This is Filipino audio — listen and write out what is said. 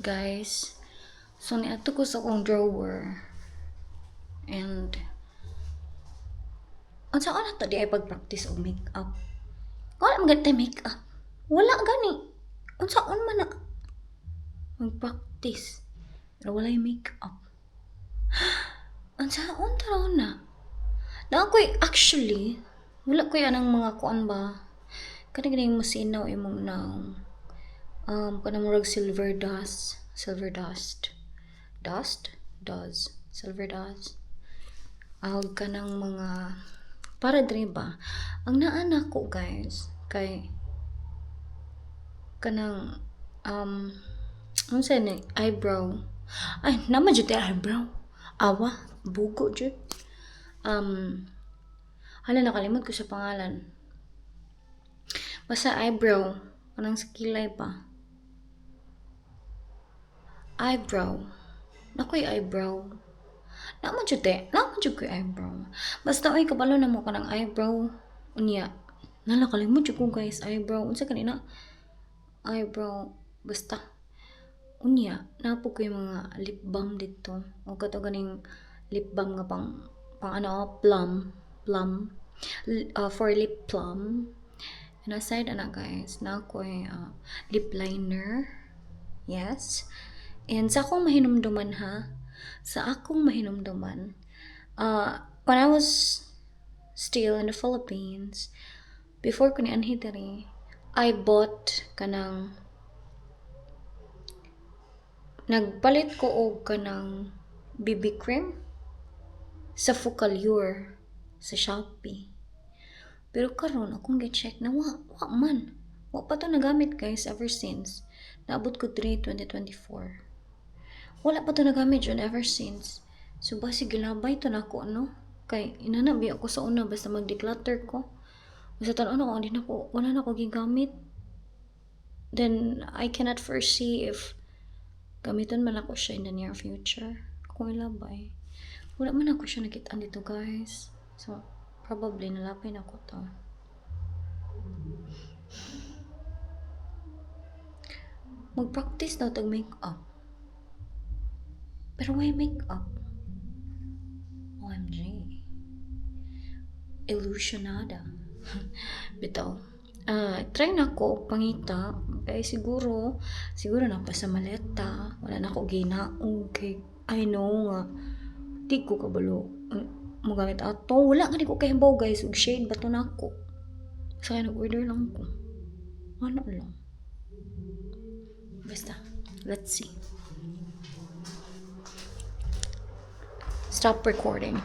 guys. So niadto ko sa akong drawer. And unsa ana ta di ay pag-practice og makeup. Wala man gani makeup. Wala gani. Unsaon man na mag-practice. Pero wala makeup. Unsaon ta raw na? Na ako'y actually wala ko anang mga kuan ba. Kani ganing masinaw imong naong kanang murag silver dust. Silver dust. Silver dust. Ka ng mga para diri ba ang naana ko guys kay kanang unsa ni eyebrow ay naman jud eyebrow awa bugo jud hala nakalimot ko sa pangalan basta eyebrow kanang sa kilay pa eyebrow nakoy eyebrow naman jud ko eyebrow. Basta ay kabalo na mo ka ng eyebrow. Unya. Nalakalimot jud ko guys, eyebrow. Unsa kanina? Eyebrow. Basta. Unya. Napo ko yung mga lip balm dito. O kato ganing lip balm nga pang ano, plum. For lip plum. And aside ana guys, na ko lip liner. Yes. And sa akong mahinumduman ha, when I was still in the Philippines, before ko ni anhi diri, I bought nagpalit ko og kanang BB cream sa Focallure sa Shopee. Pero karon akong gi-check na wa man. Wa pa to nagamit guys ever since. Naabot ko 2024. Wala pa to nagamit yun ever since. So basi gilabay to nako no. Kay inanabi ako sa una basta mag-declutter ko. Basta tan ano ko wala na ko gigamit. Then I cannot foresee if gamiton man ako siya in the near future. Kung ilabay. Wala man ako siya nakitaan dito guys. So probably nalapay na ko to. Mag-practice daw tag makeup. Pero why makeup? OMG. Illusionada. Bitaw. Try na ko pangita. Kaya siguro na pa sa maleta. Wala na ko ginaog. Kay I know nga. Di ko kabalo. Magamit ato. Wala nga di ko kahibaw guys. Ug shade ba to na ako. Kaya nag-order lang ko. Ano lang. Basta. Let's see. Stop recording.